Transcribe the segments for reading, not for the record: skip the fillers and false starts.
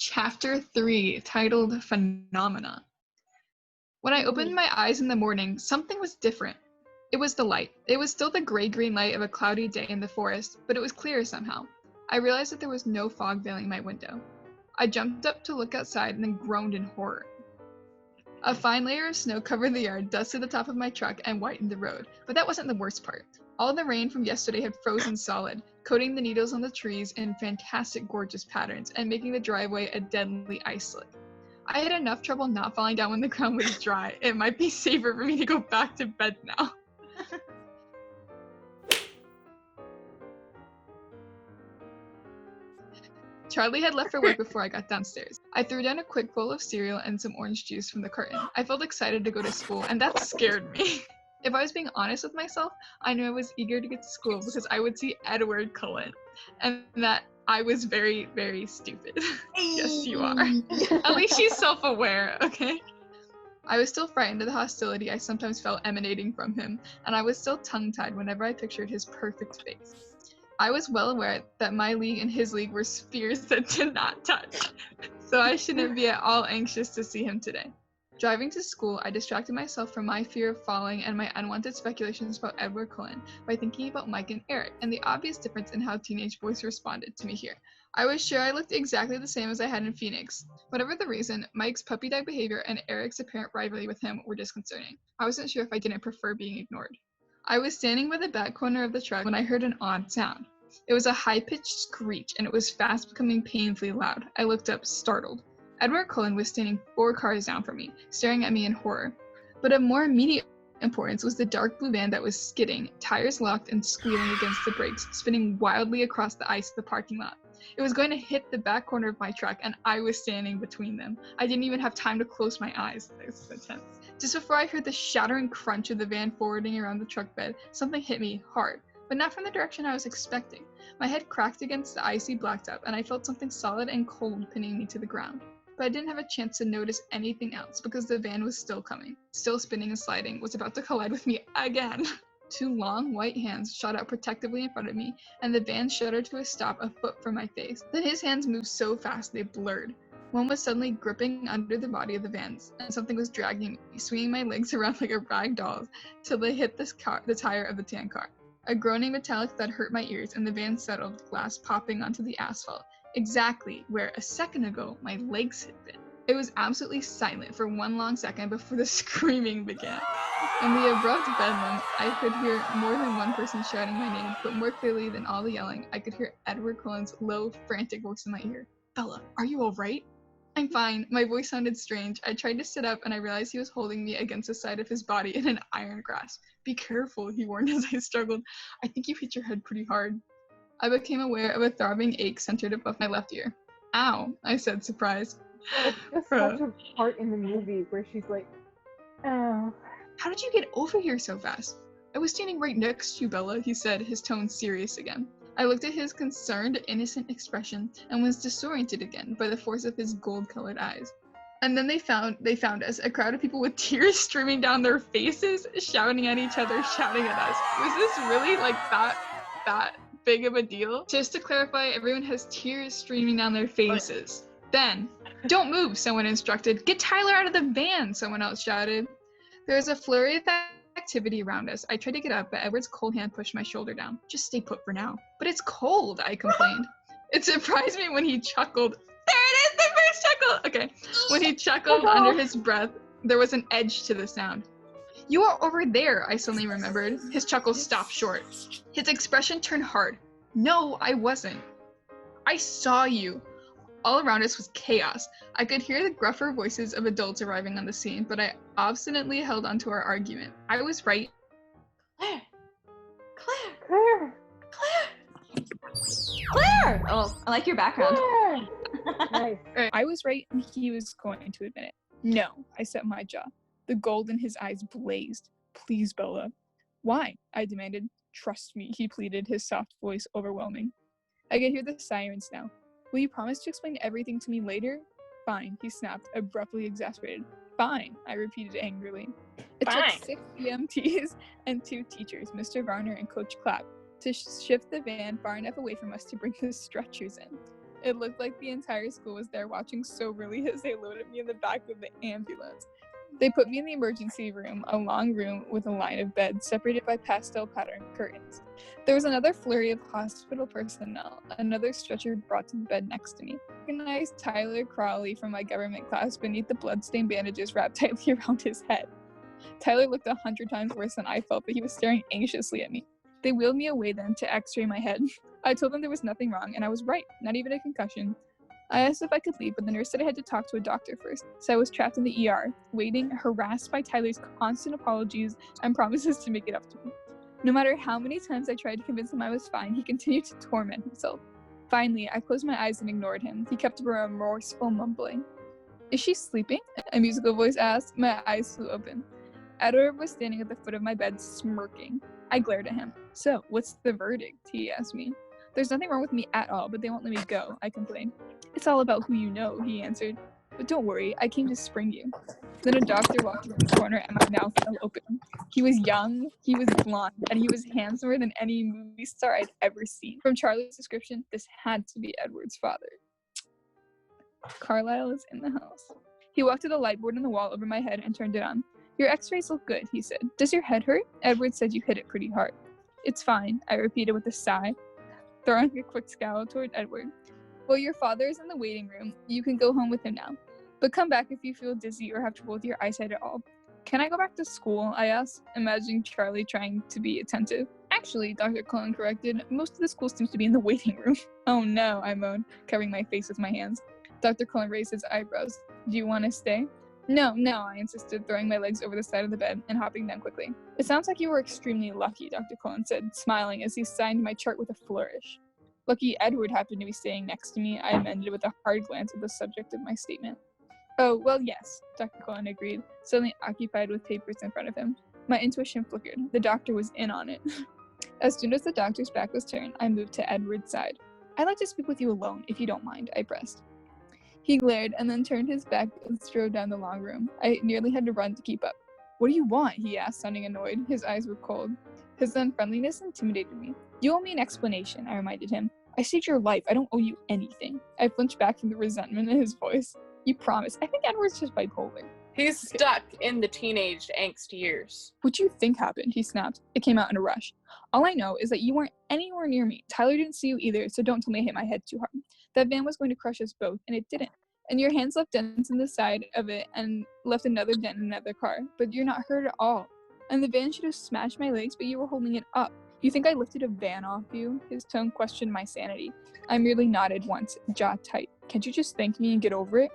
Chapter 3, titled Phenomena. When I opened my eyes in the morning, something was different. It was the light. It was still the gray-green light of a cloudy day in the forest, but it was clearer somehow. I realized that there was no fog veiling my window. I jumped up to look outside and then groaned in horror. A fine layer of snow covered the yard, dusted the top of my truck, and whitened the road. But that wasn't the worst part. All the rain from yesterday had frozen solid, coating the needles on the trees in fantastic, gorgeous patterns, and making the driveway a deadly ice slick. I had enough trouble not falling down when the ground was dry. It might be safer for me to go back to bed now. Charlie had left for work before I got downstairs. I threw down a quick bowl of cereal and some orange juice from the carton. I felt excited to go to school, and that scared me. If I was being honest with myself, I knew I was eager to get to school because I would see Edward Cullen, and that I was very, very stupid. Yes, you are. At least she's self-aware, okay? I was still frightened of the hostility I sometimes felt emanating from him, and I was still tongue-tied whenever I pictured his perfect face. I was well aware that my league and his league were spheres that did not touch, so I shouldn't be at all anxious to see him today. Driving to school, I distracted myself from my fear of falling and my unwanted speculations about Edward Cullen by thinking about Mike and Eric and the obvious difference in how teenage boys responded to me here. I was sure I looked exactly the same as I had in Phoenix. Whatever the reason, Mike's puppy dog behavior and Eric's apparent rivalry with him were disconcerting. I wasn't sure if I didn't prefer being ignored. I was standing by the back corner of the truck when I heard an odd sound. It was a high-pitched screech, and it was fast becoming painfully loud. I looked up, startled. Edward Cullen was standing 4 cars down from me, staring at me in horror. But of more immediate importance was the dark blue van that was skidding, tires locked and squealing against the brakes, spinning wildly across the ice of the parking lot. It was going to hit the back corner of my truck, and I was standing between them. I didn't even have time to close my eyes. That was so tense. Just before I heard the shattering crunch of the van forwarding around the truck bed, something hit me hard, but not from the direction I was expecting. My head cracked against the icy blacktop, and I felt something solid and cold pinning me to the ground. But I didn't have a chance to notice anything else because the van was still coming, still spinning and sliding, was about to collide with me again. 2 long, white hands shot out protectively in front of me, and the van shuddered to a stop a foot from my face. Then his hands moved so fast they blurred. One was suddenly gripping under the body of the van, and something was dragging me, swinging my legs around like a rag doll till they hit the tire of the tan car. A groaning metallic thud hurt my ears, and the van settled, glass popping onto the asphalt, exactly where a second ago my legs had been. It was absolutely silent for 1 long second before the screaming began. In the abrupt bedlam, I could hear more than one person shouting my name, but more clearly than all the yelling, I could hear Edward Cullen's low, frantic voice in my ear. "Bella, are you all right?" "I'm fine." My voice sounded strange. I tried to sit up, and I realized he was holding me against the side of his body in an iron grasp. "Be careful," he warned as I struggled. "I think you hit your head pretty hard." I became aware of a throbbing ache centered above my left ear. "Ow," I said, surprised. It's just such a part in the movie where she's like, "Oh." "How did you get over here so fast?" "I was standing right next to you, Bella," he said, his tone serious again. I looked at his concerned, innocent expression and was disoriented again by the force of his gold-colored eyes. And then they found us, a crowd of people with tears streaming down their faces, shouting at each other, shouting at us. Was this really like that big of a deal? Just to clarify, everyone has tears streaming down their faces. Then, "Don't move," someone instructed. "Get Tyler out of the van," someone else shouted. There was a flurry of activity around us. I tried to get up, but Edward's cold hand pushed my shoulder down. "Just stay put for now." "But it's cold," I complained. It surprised me when he chuckled. There it is, the first chuckle! Okay. When he chuckled under his breath, there was an edge to the sound. "You are over there," I suddenly remembered. His chuckle stopped short. His expression turned hard. "No, I wasn't. I saw you." All around us was chaos. I could hear the gruffer voices of adults arriving on the scene, but I obstinately held on to our argument. I was right. Claire! Oh, I like your background. Nice. I was right, and he was going to admit it. "No," I set my jaw. The gold in his eyes blazed. "Please, Bella." "Why?" I demanded. "Trust me," he pleaded, his soft voice overwhelming. I could hear the sirens now. "Will you promise to explain everything to me later?" "Fine," he snapped, abruptly exasperated. "Fine," I repeated angrily. It took 6 EMTs and 2 teachers, Mr. Varner and Coach Clapp, to shift the van far enough away from us to bring the stretchers in. It looked like the entire school was there watching soberly as they loaded me in the back of the ambulance. They put me in the emergency room, a long room with a line of beds separated by pastel patterned curtains. There was another flurry of hospital personnel, another stretcher brought to the bed next to me. I recognized Tyler Crawley from my government class beneath the bloodstained bandages wrapped tightly around his head. Tyler looked 100 times worse than I felt, but he was staring anxiously at me. They wheeled me away then to x-ray my head. I told them there was nothing wrong, and I was right, not even a concussion. I asked if I could leave, but the nurse said I had to talk to a doctor first, so I was trapped in the ER, waiting, harassed by Tyler's constant apologies and promises to make it up to me. No matter how many times I tried to convince him I was fine, he continued to torment himself. Finally, I closed my eyes and ignored him. He kept up a remorseful mumbling. "Is she sleeping?" a musical voice asked. My eyes flew open. Edward was standing at the foot of my bed, smirking. I glared at him. "So, what's the verdict?" he asked me. "There's nothing wrong with me at all, but they won't let me go," I complained. "It's all about who you know," he answered. "But don't worry, I came to spring you." Then a doctor walked around the corner and my mouth fell open. He was young, he was blonde, and he was handsomer than any movie star I'd ever seen. From Charlie's description, this had to be Edward's father. Carlisle is in the house. He walked to the light board on the wall over my head and turned it on. "Your x-rays look good," he said. "Does your head hurt?" Edward said you hit it pretty hard. "It's fine," I repeated with a sigh, throwing a quick scowl toward Edward. "Well, your father is in the waiting room. You can go home with him now. But come back if you feel dizzy or have trouble with your eyesight at all." "Can I go back to school?" I asked, imagining Charlie trying to be attentive. "Actually," Dr. Cullen corrected, "most of the school seems to be in the waiting room." "Oh no," I moaned, covering my face with my hands. Dr. Cullen raised his eyebrows. "Do you want to stay?" No, I insisted, throwing my legs over the side of the bed and hopping down quickly. "It sounds like you were extremely lucky," Dr. Cullen said, smiling as he signed my chart with a flourish. "Lucky Edward happened to be staying next to me," I amended with a hard glance at the subject of my statement. "Oh, well, yes," Dr. Cullen agreed, suddenly occupied with papers in front of him. My intuition flickered. The doctor was in on it. As soon as the doctor's back was turned, I moved to Edward's side. "I'd like to speak with you alone, if you don't mind," I pressed. He glared and then turned his back and strode down the long room. I nearly had to run to keep up. "What do you want?" he asked, sounding annoyed. His eyes were cold. His unfriendliness intimidated me. "You owe me an explanation," I reminded him. "I saved your life. I don't owe you anything." I flinched back from the resentment in his voice. "You promise." I think Edward's just bipolar. He's stuck in the teenage angst years. "What do you think happened?" he snapped. It came out in a rush. "All I know is that you weren't anywhere near me. Tyler didn't see you either, so don't tell me I hit my head too hard. That van was going to crush us both, and it didn't. And your hands left dents in the side of it and left another dent in another car. But you're not hurt at all. And the van should have smashed my legs, but you were holding it up. You think I lifted a van off you?" His tone questioned my sanity. I merely nodded once, jaw tight. "Can't you just thank me and get over it?"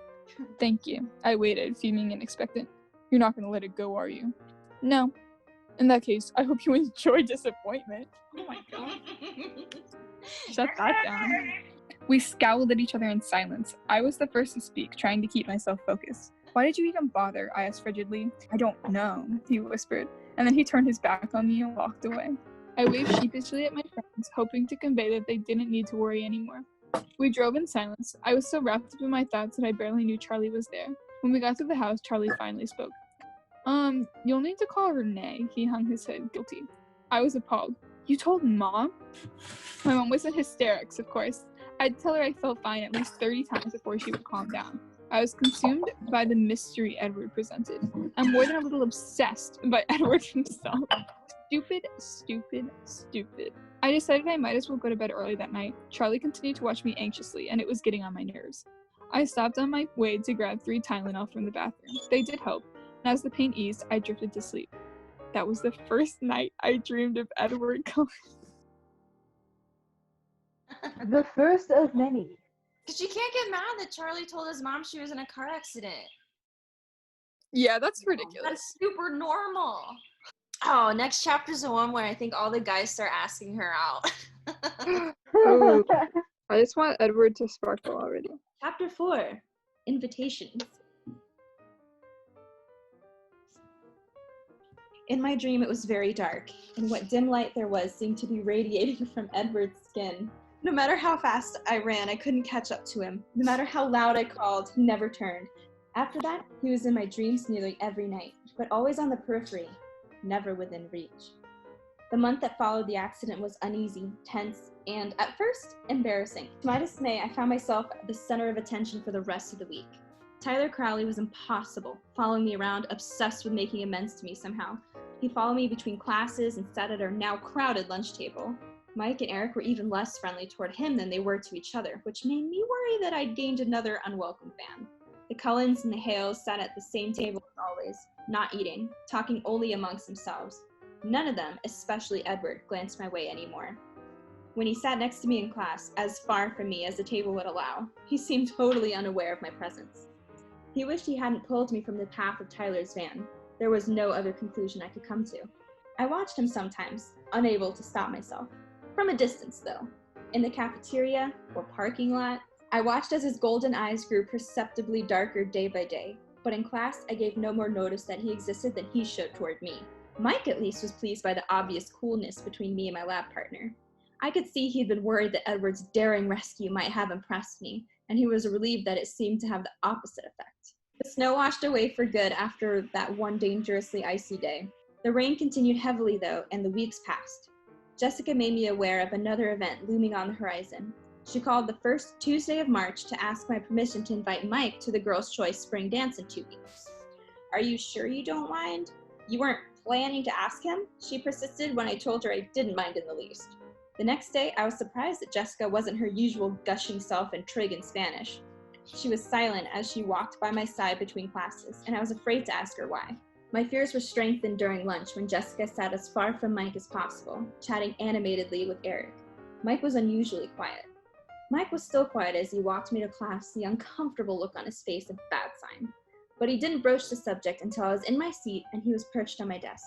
"Thank you." I waited, fuming and expectant. "You're not going to let it go, are you?" "No." "In that case, I hope you enjoy disappointment." Oh my god. Shut that down. We scowled at each other in silence. I was the first to speak, trying to keep myself focused. "Why did you even bother?" I asked frigidly. "I don't know," he whispered, and then he turned his back on me and walked away. I waved sheepishly at my friends, hoping to convey that they didn't need to worry anymore. We drove in silence. I was so wrapped up in my thoughts that I barely knew Charlie was there. When we got to the house, Charlie finally spoke. You'll need to call Renee." He hung his head, guilty. I was appalled. "You told Mom?" My mom was in hysterics, of course. I'd tell her I felt fine at least 30 times before she would calm down. I was consumed by the mystery Edward presented. I'm more than a little obsessed by Edward himself. Stupid, stupid, stupid. I decided I might as well go to bed early that night. Charlie continued to watch me anxiously, and it was getting on my nerves. I stopped on my way to grab 3 Tylenol from the bathroom. They did help, and as the pain eased, I drifted to sleep. That was the first night I dreamed of Edward Cullen. The first of many. Because you can't get mad that Charlie told his mom she was in a car accident. Yeah, that's ridiculous. That's super normal. Oh, next chapter's the one where I think all the guys start asking her out. Oh. I just want Edward to sparkle already. Chapter 4, Invitations. In my dream, it was very dark, and what dim light there was seemed to be radiating from Edward's skin. No matter how fast I ran, I couldn't catch up to him. No matter how loud I called, he never turned. After that, he was in my dreams nearly every night, but always on the periphery, never within reach. The month that followed the accident was uneasy, tense, and at first, embarrassing. To my dismay, I found myself at the center of attention for the rest of the week. Tyler Crowley was impossible, following me around, obsessed with making amends to me somehow. He followed me between classes and sat at our now crowded lunch table. Mike and Eric were even less friendly toward him than they were to each other, which made me worry that I'd gained another unwelcome fan. The Cullens and the Hales sat at the same table as always, not eating, talking only amongst themselves. None of them, especially Edward, glanced my way anymore. When he sat next to me in class, as far from me as the table would allow, he seemed totally unaware of my presence. He wished he hadn't pulled me from the path of Tyler's van. There was no other conclusion I could come to. I watched him sometimes, unable to stop myself. From a distance, though. In the cafeteria or parking lot, I watched as his golden eyes grew perceptibly darker day by day. But in class, I gave no more notice that he existed than he showed toward me. Mike, at least, was pleased by the obvious coolness between me and my lab partner. I could see he'd been worried that Edward's daring rescue might have impressed me, and he was relieved that it seemed to have the opposite effect. The snow washed away for good after that one dangerously icy day. The rain continued heavily, though, and the weeks passed. Jessica made me aware of another event looming on the horizon. She called the first Tuesday of March to ask my permission to invite Mike to the Girls' Choice Spring Dance in 2 weeks. "Are you sure you don't mind? You weren't planning to ask him?" she persisted when I told her I didn't mind in the least. The next day, I was surprised that Jessica wasn't her usual gushing self and trig in Spanish. She was silent as she walked by my side between classes, and I was afraid to ask her why. My fears were strengthened during lunch when Jessica sat as far from Mike as possible, chatting animatedly with Eric. Mike was unusually quiet. Mike was still quiet as he walked me to class, the uncomfortable look on his face a bad sign. But he didn't broach the subject until I was in my seat and he was perched on my desk.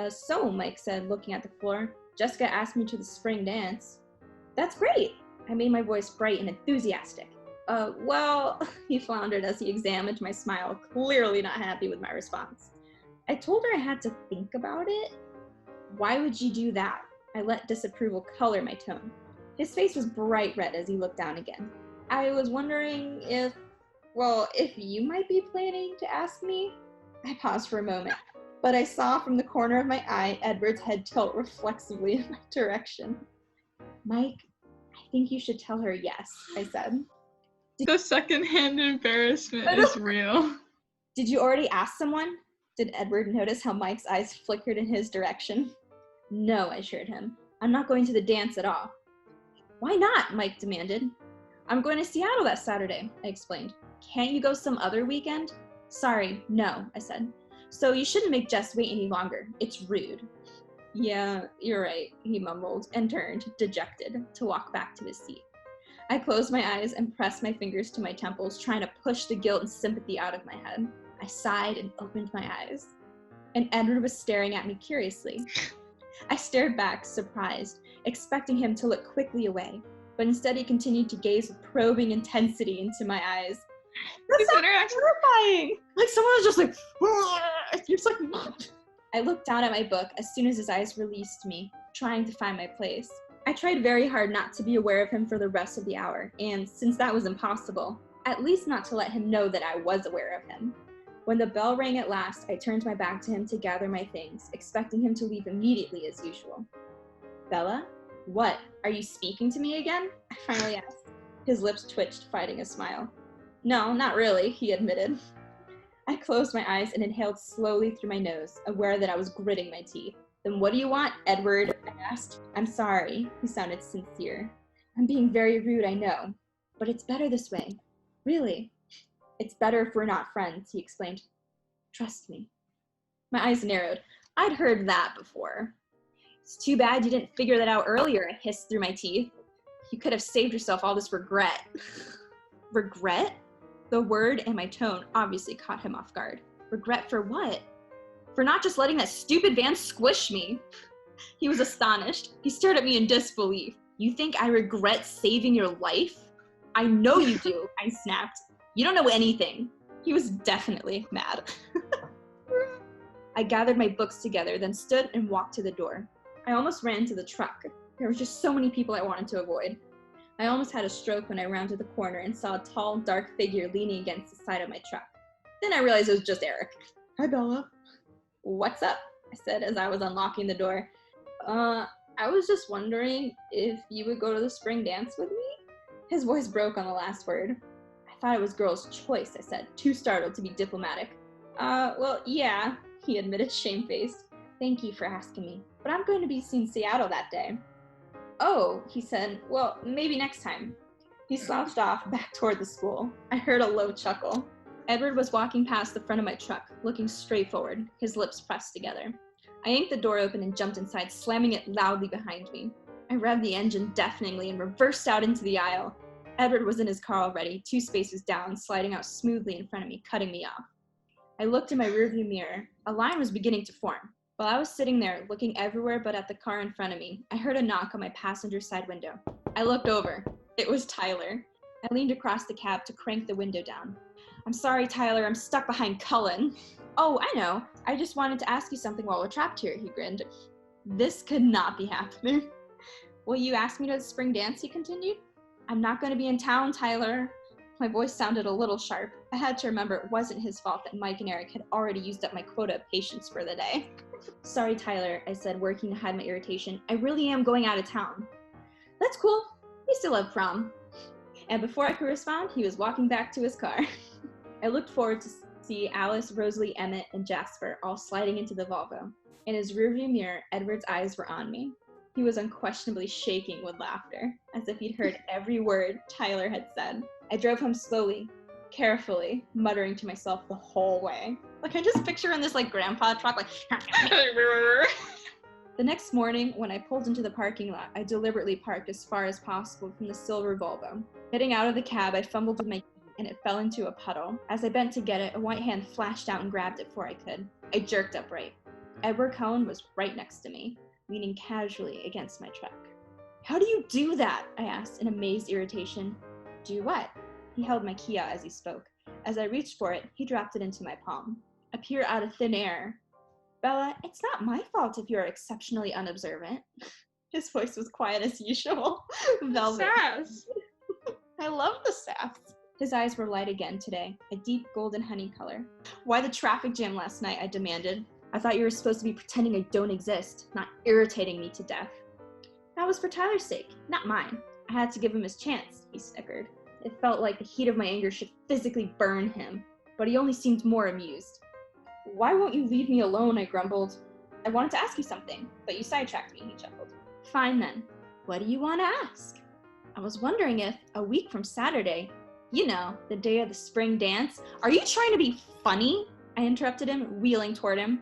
So, Mike said, looking at the floor, "Jessica asked me to the spring dance." "That's great." I made my voice bright and enthusiastic. Well, he floundered as he examined my smile, clearly not happy with my response. I told her I had to think about it. "Why would you do that?" I let disapproval color my tone. His face was bright red as he looked down again. "I was wondering if you might be planning to ask me." I paused for a moment, but I saw from the corner of my eye Edward's head tilt reflexively in my direction. "Mike, I think you should tell her yes," I said. The secondhand embarrassment is real. "Did you already ask someone?" Did Edward notice how Mike's eyes flickered in his direction? "No," I assured him. "I'm not going to the dance at all." "Why not?" Mike demanded. "I'm going to Seattle that Saturday," I explained. "Can't you go some other weekend?" "Sorry, no," I said. "So you shouldn't make Jess wait any longer. It's rude." "Yeah, you're right," he mumbled and turned, dejected, to walk back to his seat. I closed my eyes and pressed my fingers to my temples, trying to push the guilt and sympathy out of my head. I sighed and opened my eyes. And Edward was staring at me curiously. I stared back, surprised, expecting him to look quickly away, but instead he continued to gaze with probing intensity into my eyes. "That's terrifying!" Like someone was just like, it's like, I looked down at my book as soon as his eyes released me, trying to find my place. I tried very hard not to be aware of him for the rest of the hour, and since that was impossible, at least not to let him know that I was aware of him. When the bell rang at last, I turned my back to him to gather my things, expecting him to leave immediately as usual. "Bella? What? Are you speaking to me again?" I finally asked. His lips twitched, fighting a smile. "No, not really," he admitted. I closed my eyes and inhaled slowly through my nose, aware that I was gritting my teeth. "Then what do you want, Edward?" I asked. "I'm sorry." He sounded sincere. "I'm being very rude, I know. But it's better this way. Really. It's better if we're not friends," he explained. "Trust me." My eyes narrowed. I'd heard that before. "It's too bad you didn't figure that out earlier," I hissed through my teeth. "You could have saved yourself all this regret." Regret? The word and my tone obviously caught him off guard. Regret for what? For not just letting that stupid van squish me. He was astonished. He stared at me in disbelief. "You think I regret saving your life?" "I know you do," I snapped. "You don't know anything." He was definitely mad. I gathered my books together, then stood and walked to the door. I almost ran to the truck. There were just so many people I wanted to avoid. I almost had a stroke when I rounded the corner and saw a tall, dark figure leaning against the side of my truck. Then I realized it was just Eric. "Hi, Bella." "What's up?" I said as I was unlocking the door. I was just wondering if you would go to the spring dance with me? His voice broke on the last word. I thought it was girl's choice, I said, too startled to be diplomatic. Well, yeah, he admitted, shamefaced. Thank you for asking me, but I'm going to be seeing Seattle that day. Oh, he said, well, maybe next time. He slouched off back toward the school. I heard a low chuckle. Edward was walking past the front of my truck, looking straight forward, his lips pressed together. I yanked the door open and jumped inside, slamming it loudly behind me. I revved the engine deafeningly and reversed out into the aisle. Edward was in his car already, 2 spaces down, sliding out smoothly in front of me, cutting me off. I looked in my rearview mirror. A line was beginning to form. While I was sitting there, looking everywhere but at the car in front of me, I heard a knock on my passenger side window. I looked over. It was Tyler. I leaned across the cab to crank the window down. I'm sorry, Tyler, I'm stuck behind Cullen. Oh, I know. I just wanted to ask you something while we're trapped here, he grinned. This could not be happening. Will you ask me to the spring dance, he continued? I'm not going to be in town, Tyler. My voice sounded a little sharp. I had to remember it wasn't his fault that Mike and Eric had already used up my quota of patience for the day. Sorry, Tyler, I said, working to hide my irritation. I really am going out of town. That's cool. We still have prom. And before I could respond, he was walking back to his car. I looked forward to see Alice, Rosalie, Emmett, and Jasper all sliding into the Volvo. In his rearview mirror, Edward's eyes were on me. He was unquestionably shaking with laughter, as if he'd heard every word Tyler had said. I drove home slowly, carefully, muttering to myself the whole way. Like, I just picture in this, grandpa truck, The next morning, when I pulled into the parking lot, I deliberately parked as far as possible from the silver Volvo. Getting out of the cab, I fumbled with my key, and it fell into a puddle. As I bent to get it, a white hand flashed out and grabbed it before I could. I jerked upright. Edward Cullen was right next to me, leaning casually against my truck. How do you do that? I asked in amazed irritation. Do what? He held my key out as he spoke. As I reached for it, he dropped it into my palm. Appear out of thin air. Bella, it's not my fault if you're exceptionally unobservant. His voice was quiet as usual. Velvet. Sass. I love the sass. His eyes were light again today, a deep golden honey color. Why the traffic jam last night? I demanded. I thought you were supposed to be pretending I don't exist, not irritating me to death. That was for Tyler's sake, not mine. I had to give him his chance, he snickered. It felt like the heat of my anger should physically burn him, but he only seemed more amused. Why won't you leave me alone? I grumbled. I wanted to ask you something, but you sidetracked me, he chuckled. Fine then. What do you want to ask? I was wondering if, a week from Saturday, you know, the day of the spring dance. Are you trying to be funny? I interrupted him, wheeling toward him.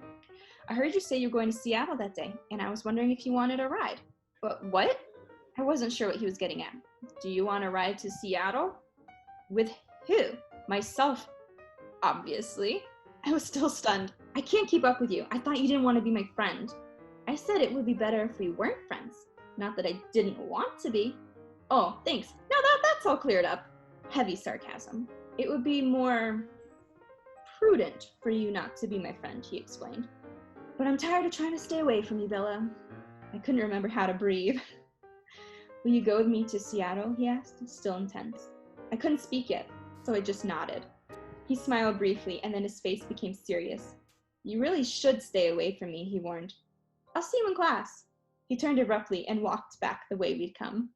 I heard you say you're going to Seattle that day, and I was wondering if you wanted a ride. But what? I wasn't sure what he was getting at. Do you want a ride to Seattle? With who? Myself, obviously. I was still stunned. I can't keep up with you. I thought you didn't want to be my friend. I said it would be better if we weren't friends. Not that I didn't want to be. Oh, thanks. Now that's all cleared up. Heavy sarcasm. It would be more prudent for you not to be my friend, he explained. But I'm tired of trying to stay away from you, Bella. I couldn't remember how to breathe. Will you go with me to Seattle? He asked, still intense. I couldn't speak yet, so I just nodded. He smiled briefly, and then his face became serious. You really should stay away from me, he warned. I'll see you in class. He turned abruptly and walked back the way we'd come.